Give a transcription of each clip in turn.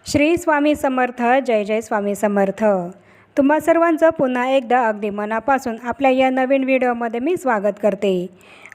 श्री स्वामी समर्थ. जय जय स्वामी समर्थ. तुम्हा सर्वांचं पुन्हा एकदा अगदी मनापासून आपल्या या नवीन व्हिडिओमध्ये मी स्वागत करते.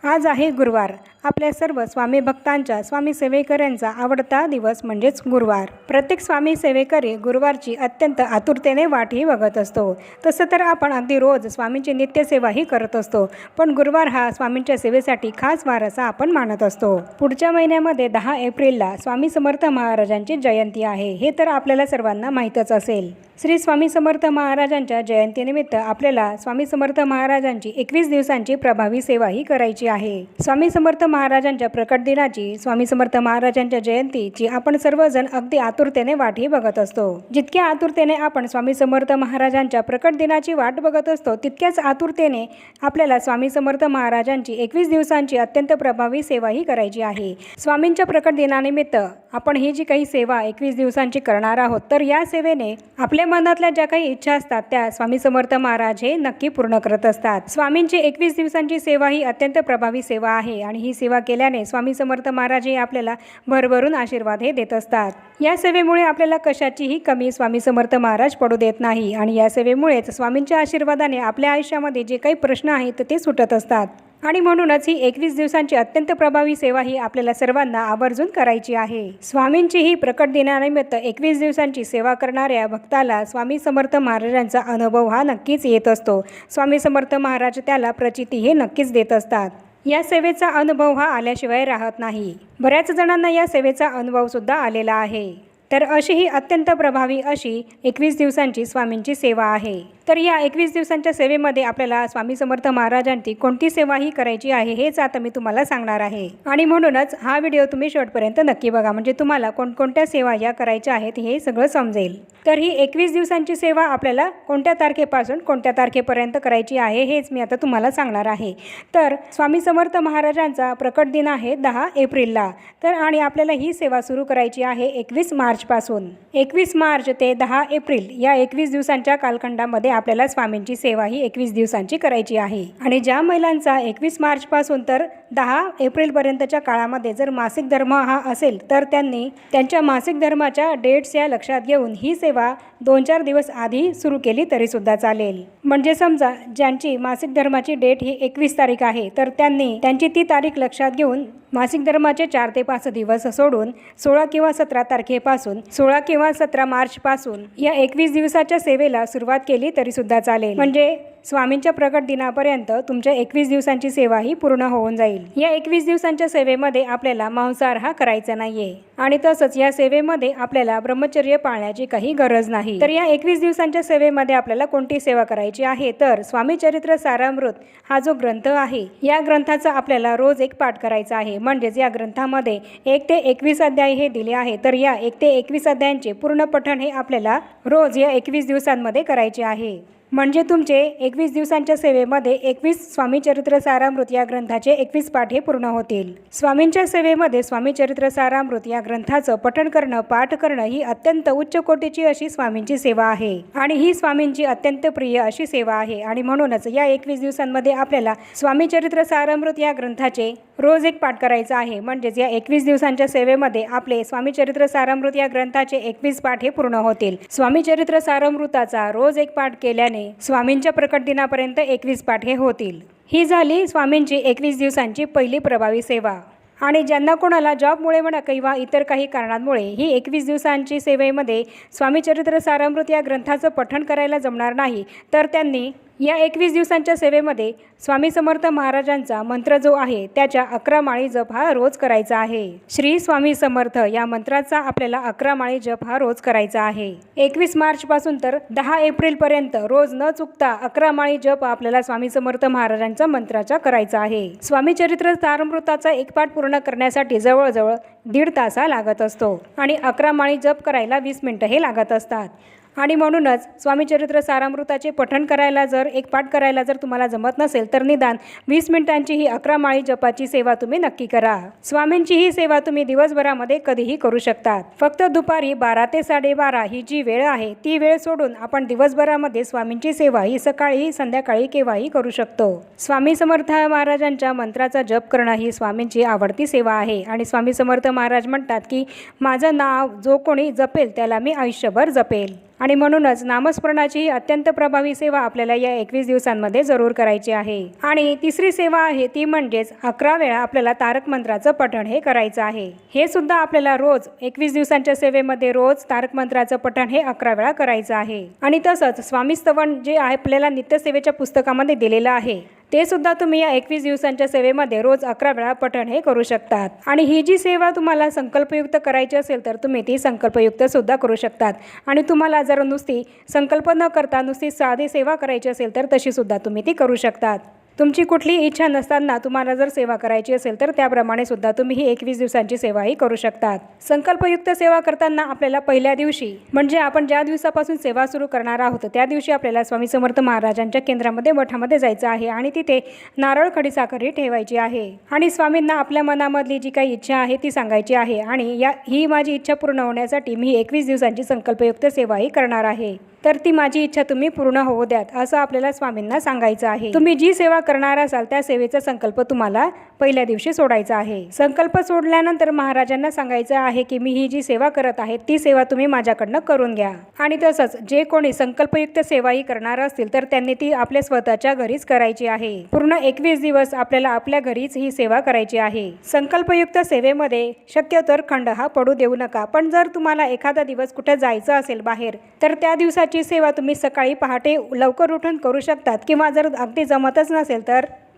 आज आहे गुरुवार. आपल्या सर्व स्वामी भक्तांच्या, स्वामी सेवेकऱ्यांचा आवडता दिवस म्हणजेच गुरुवार. प्रत्येक स्वामी सेवेकरी गुरुवारची अत्यंत आतुरतेने वाटही बघत असतो. तसं तर आपण अगदी रोज स्वामींची नित्यसेवाही करत असतो, पण गुरुवार हा स्वामींच्या सेवेसाठी खास वार असा आपण मानत असतो. पुढच्या महिन्यामध्ये 10 एप्रिलला स्वामी समर्थ महाराजांची जयंती आहे, हे तर आपल्याला सर्वांना माहीतच असेल. श्री स्वामी समर्थ महाराजांच्या जयंतीनिमित्त आपल्याला स्वामी समर्थ महाराजांची 21 दिवसांची प्रभावी सेवाही करायची आहे. स्वामी समर्थ महाराजांच्या प्रकट दिनाची, स्वामी समर्थ महाराजांच्या जयंतीची आपण सर्वजण अगदी आतुरतेने वाटही बघत असतो. जितक्या आतुरतेने आपण स्वामी समर्थ महाराजांच्या प्रकट दिनाची वाट बघत असतो, तितक्याच आतुरतेने आपल्याला स्वामी समर्थ महाराजांची 21 दिवसांची अत्यंत प्रभावी सेवाही करायची आहे. स्वामींच्या प्रकट दिनानिमित्त आपण ही जी काही सेवा 21 दिवसांची करणार आहोत, तर या सेवेने आपल्या मनातल्या ज्या काही इच्छा असतात त्या स्वामी समर्थ महाराज हे नक्की पूर्ण करत असतात. स्वामींची 21 दिवसांची सेवा ही अत्यंत प्रभावी सेवा आहे आणि ही सेवा केल्याने स्वामी समर्थ महाराज हे आपल्याला भरभरून आशीर्वाद हे देत असतात. या सेवेमुळे आपल्याला कशाचीही कमी स्वामी समर्थ महाराज पडू देत नाही आणि या सेवेमुळेच स्वामींच्या आशीर्वादाने आपल्या आयुष्यामध्ये जे काही प्रश्न आहेत ते सुटत असतात. आणि म्हणूनच ही 21 दिवसांची अत्यंत प्रभावी सेवा ही आपल्याला सर्वांना आवर्जून करायची आहे. स्वामींची ही प्रकट दिनानिमित्त 21 दिवसांची सेवा करणाऱ्या भक्ताला स्वामी समर्थ महाराजांचा अनुभव हा नक्कीच येत असतो. स्वामी समर्थ महाराज त्याला प्रचिती हे नक्कीच देत असतात. या सेवेचा अनुभव हा आल्याशिवाय राहत नाही. बऱ्याच जणांना या सेवेचा अनुभव सुद्धा आलेला आहे. तर अशी ही अत्यंत प्रभावी अशी 21 दिवसांची स्वामींची सेवा आहे. तर या 21 दिवसांच्या सेवेमध्ये आपल्याला स्वामी समर्थ महाराजांची कोणती सेवाही करायची आहे हेच आता मी तुम्हाला सांगणार आहे. आणि म्हणूनच हा व्हिडिओ तुम्ही शेवटपर्यंत नक्की बघा, म्हणजे तुम्हाला कोणकोणत्या सेवा या करायच्या आहेत हे सगळं समजेल. तर ही 21 दिवसांची सेवा आपल्याला कोणत्या तारखेपासून कोणत्या तारखेपर्यंत करायची आहे हेच मी आता तुम्हाला सांगणार आहे. तर स्वामी समर्थ महाराजांचा प्रकट दिन आहे 10 एप्रिलला. तर आणि आपल्याला ही सेवा सुरू करायची आहे 21 मार्चपासून. 21 मार्च ते 10 एप्रिल या 21 दिवसांच्या कालखंडामध्ये आपल्याला स्वामींची सेवा ही 21 दिवसांची करायची आहे. आणि ज्या महिलांचा 21 मार्चपासून तर 10 एप्रिलपर्यंतच्या काळामध्ये जर मासिक धर्म हा असेल, तर त्यांनी त्यांच्या मासिक धर्माच्या डेट्स या लक्षात घेऊन ही सेवा 2-4 दिवस आधी सुरू केली तरी सुद्धा चालेल. म्हणजे समजा ज्यांची मासिक धर्माची डेट ही 21 तारीख आहे, तर त्यांनी त्यांची ती तारीख लक्षात घेऊन मासिक धर्माचे 4 ते 5 दिवस सोडून 16 किंवा 17 तारखेपासून 16 किंवा 17 मार्चपासून या 21 दिवसाच्या सेवेला सुरुवात केली तरी सुद्धा चालेल. म्हणजे स्वामींच्या प्रकट दिनापर्यंत तुमच्या 21 दिवसांची सेवा ही पूर्ण होऊन जाईल. या 21 दिवसांच्या सेवेमध्ये आपल्याला मांसाहार हा करायचा नाहीये आणि तसंच या सेवेमध्ये आपल्याला ब्रह्मचर्य पाळण्याची काही गरज नाही. तर या 21 दिवसांच्या सेवेमध्ये आपल्याला कोणती सेवा करायची आहे, तर स्वामी चरित्र सारामृत हा जो ग्रंथ आहे, या ग्रंथाचा आपल्याला रोज एक पाठ करायचा आहे. म्हणजेच या ग्रंथामध्ये 1 ते 21 अध्याय हे दिले आहे. तर या 1 ते 21 अध्यायांचे पूर्ण पठण हे आपल्याला रोज या 21 दिवसांमध्ये करायचे आहे. म्हणजे तुमचे 21 दिवसांच्या सेवेमध्ये 21 स्वामी चरित्र सारामृत या ग्रंथाचे 21 पाठ हे पूर्ण होतील. स्वामींच्या सेवेमध्ये स्वामी चरित्र सारामृत या ग्रंथाचं पठण करणं, पाठ करणं ही अत्यंत उच्च कोटीची अशी स्वामींची सेवा आहे आणि ही स्वामींची अत्यंत प्रिय अशी सेवा आहे. आणि म्हणूनच या 21 दिवसांमध्ये आपल्याला स्वामी चरित्र सारामृत या ग्रंथाचे रोज एक पाठ करायचा आहे. म्हणजेच या 21 दिवसांच्या सेवेमध्ये आपले स्वामी चरित्र सारामृत या ग्रंथाचे 21 पाठ हे पूर्ण होतील. स्वामी चरित्र सारामृताचा रोज एक पाठ केल्याने स्वामींच्या प्रकट दिनापर्यंत 21 पाठ हे होतील. ही झाली स्वामींची 21 दिवसांची पहिली प्रभावी सेवा. आणि ज्यांना कोणाला जॉबमुळे म्हणा किंवा इतर काही कारणांमुळे ही 21 दिवसांची सेवेमध्ये स्वामी चरित्र सारामृत या ग्रंथाचं पठण करायला जमणार नाही, तर त्यांनी या 21 दिवसांच्या सेवेमध्ये स्वामी समर्थ महाराजांचा मंत्र जो आहे त्याच्या 11 माळी जप हा रोज करायचा आहे. श्री स्वामी समर्थ या मंत्राचा आपल्याला 11 माळी जप हा रोज करायचा आहे. 21 मार्चपासून तर 10 एप्रिलपर्यंत रोज न चुकता 11 माळी जप आपल्याला स्वामी समर्थ महाराजांचा मंत्राचा करायचा आहे. स्वामी चरित्र सारामृताचा एक पाठ पूर्ण करण्यासाठी जवळजवळ 1.5 तास लागत असतो आणि 11 माळी जप करायला 20 मिनिटं हे लागत असतात. आणि म्हणूनच स्वामी चरित्र सारामृताचे पठण करायला एक पाठ करायला जर तुम्हाला जमत नसेल तर निदान 20 मिनिटांची ही 11 माळी जपाची सेवा तुम्ही नक्की करा। स्वामींची ही सेवा तुम्ही दिवसभरामध्ये कधीही करू शकतात। फक्त दुपारी 12 ते 12:30 ही जी वेळ आहे ती वेळ सोडून आपण दिवसभरामध्ये स्वामींची सेवा ही सकाळी संध्याकाळी केव्हाही करू शकतो। स्वामी समर्थ महाराजांच्या मंत्राचा जप करणं ही स्वामींची आवडती सेवा आहे आणि स्वामी समर्थ महाराज म्हणतात की माझं नाव जो कोणी जपेल त्याला मी आयुष्यभर जपेल। आणि म्हणूनच नामस्मरणाची ही अत्यंत प्रभावी सेवा आपल्याला या 21 दिवसांमध्ये जरूर करायची आहे। आणि तिसरी सेवा आहे ती म्हणजेच 11 वेळा आपल्याला तारक मंत्राचं पठण हे करायचं आहे। हे सुद्धा आपल्याला रोज 21 दिवसांच्या सेवेमध्ये रोज तारक मंत्राचं पठण हे 11 वेळा करायचं आहे। आणि तसंच स्वामी स्तवन जे आहे आपल्याला नित्यसेवेच्या पुस्तकामध्ये दिलेलं आहे ते सुद्धा तुम्ही या 21 दिवसांच्या सेवेमध्ये रोज 11 वेळा पठण हे करू शकतात। आणि ही जी सेवा तुम्हाला संकल्पयुक्त करायची असेल तर तुम्ही ती संकल्पयुक्त सुद्धा करू शकतात। आणि तुम्हाला जर नुसती संकल्प न करता नुसती साधी सेवा करायची असेल तर तशी सुद्धा तुम्ही ती करू शकतात। तुमची कुठली इच्छा नसताना तुम्हाला जर सेवा करायची असेल तर त्याप्रमाणे सुद्धा तुम्ही ही 21 दिवसांची सेवाही करू शकतात। संकल्पयुक्त सेवा करताना आपल्याला पहिल्या दिवशी म्हणजे आपण ज्या दिवसापासून सेवा सुरू करणार आहोत त्या दिवशी आपल्याला स्वामी समर्थ महाराजांच्या केंद्रामध्ये मठामध्ये जायचं आहे आणि तिथे नारळ खडीसाखर ठेवायची आहे आणि स्वामींना आपल्या मनामधली जी काही इच्छा आहे ती सांगायची आहे आणि ही माझी इच्छा पूर्ण होण्यासाठी मी 21 दिवसांची संकल्पयुक्त सेवाही करणार आहे, तर ती माझी इच्छा तुम्ही पूर्ण होऊ द्यात असं आपल्याला स्वामींना सांगायचं आहे। तुम्ही जी सेवा करणार असाल त्या सेवेचा संकल्प तुम्हाला पहिल्या दिवशी सोडायचा आहे। संकल्प सोडल्यानंतर महाराजांना सांगायचं आहे की मी ही जी सेवा करत आहे ती सेवा तुम्ही माझ्याकडनं करून घ्या। आणि तसंच जे कोणी संकल्पयुक्त सेवाही करणार असतील तर त्यांनी ती आपल्या स्वतःच्या घरीच करायची आहे। पूर्ण 21 दिवस आपल्याला आपल्या घरीच ही सेवा करायची आहे। संकल्पयुक्त सेवेमध्ये शक्यतोवर खंड हा पडू देऊ नका, पण जर तुम्हाला एखादा दिवस कुठे जायचं असेल बाहेर तर त्या दिवसाची सेवा तुम्ही सकाळी पहाटे लवकर उठून करू शकतात किंवा जर अगदी जमतच नसेल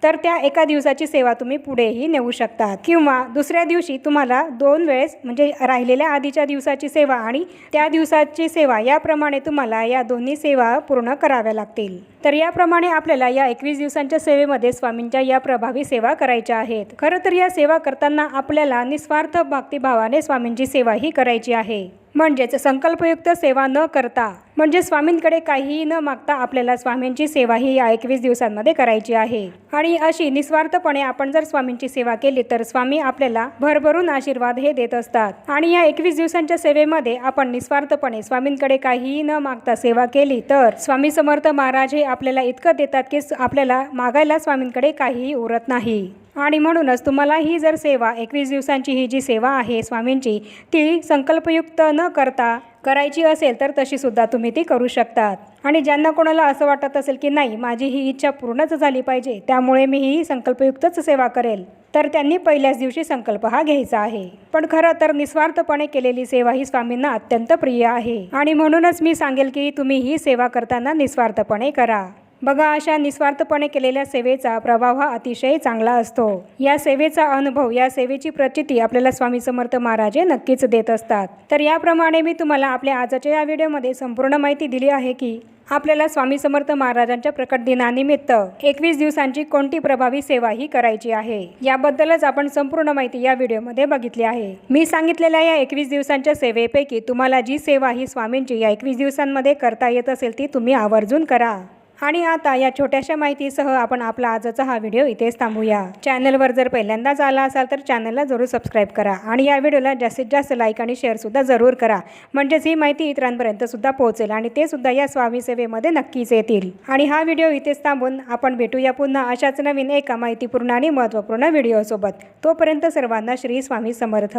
तर त्या एका दिवसाची सेवा तुम्ही पुढेही नेऊ शकतात किंवा दुसऱ्या दिवशी तुम्हाला 2 वेळेस म्हणजे राहिलेल्या आधीच्या दिवसाची सेवा आणि त्या दिवसाची सेवा याप्रमाणे तुम्हाला या दोन्ही सेवा पूर्ण कराव्या लागतील। तर याप्रमाणे आपल्याला या 21 दिवसांच्या सेवेमध्ये स्वामींच्या या प्रभावी सेवा करायच्या आहेत। खरं तर या सेवा करताना आपल्याला निस्वार्थ भक्तिभावाने स्वामींची सेवा ही करायची आहे। म्हणजेच संकल्पयुक्त सेवा न करता म्हणजे स्वामींकडे काहीही न मागता आपल्याला स्वामींची सेवा ही या 21 दिवसांमध्ये करायची आहे। आणि अशी निस्वार्थपणे आपण जर स्वामींची सेवा केली तर स्वामी आपल्याला भरभरून आशीर्वाद हे देत असतात। आणि या 21 दिवसांच्या सेवेमध्ये आपण निस्वार्थपणे स्वामींकडे काहीही न मागता सेवा केली तर स्वामी समर्थ महाराज हे आपल्याला इतकं देतात की आपल्याला मागायला स्वामींकडे काहीही उरत नाही। आणि म्हणूनच तुम्हाला ही जर सेवा 21 दिवसांची ही जी सेवा आहे स्वामींची ती संकल्पयुक्त न करता करायची असेल तर तशी सुद्धा तुम्ही ती करू शकतात। आणि ज्यांना कोणाला असं वाटत असेल की नाही माझी ही इच्छा पूर्णच झाली पाहिजे त्यामुळे मी ही संकल्पयुक्तच सेवा करेल तर त्यांनी पहिल्याच दिवशी संकल्प हा घ्यायचा आहे। पण खरं तर निस्वार्थपणे केलेली सेवा ही स्वामींना अत्यंत प्रिय आहे आणि म्हणूनच मी सांगेल की तुम्ही ही सेवा करताना निस्वार्थपणे करा। बघा अशा निस्वार्थपणे केलेल्या सेवेचा प्रभाव हा अतिशय चांगला असतो। या सेवेचा अनुभव या सेवेची प्रचिती आपल्याला स्वामी समर्थ महाराज नक्कीच देत असतात। तर याप्रमाणे मी तुम्हाला आपल्या आजच्या या व्हिडिओमध्ये संपूर्ण माहिती दिली आहे की आपल्याला स्वामी समर्थ महाराजांच्या प्रकट दिनानिमित्त 21 दिवसांची कोणती प्रभावी सेवा ही करायची आहे याबद्दलच आपण संपूर्ण माहिती या व्हिडिओमध्ये बघितली आहे। मी सांगितलेल्या या 21 दिवसांच्या सेवेपैकी तुम्हाला जी सेवा ही स्वामींची या 21 दिवसांमध्ये करता येत असेल ती तुम्ही आवर्जून करा। आणि आता या छोट्याशा माहितीसह आपण आपला आजचा हा व्हिडिओ इथेच थांबूया। चॅनलवर जर पहिल्यांदाच आला असाल तर चॅनलला जरूर सबस्क्राईब करा आणि या व्हिडिओला जास्तीत जास्त लाईक आणि शेअर सुद्धा जरूर करा, म्हणजेच ही माहिती इतरांपर्यंत सुद्धा पोहोचेल आणि ते सुद्धा या स्वामी सेवेमध्ये नक्कीच येतील। आणि हा व्हिडिओ इथेच थांबून आपण भेटूया पुन्हा अशाच नवीन एका माहितीपूर्ण आणि महत्त्वपूर्ण व्हिडिओसोबत। तोपर्यंत सर्वांना श्री स्वामी समर्थ।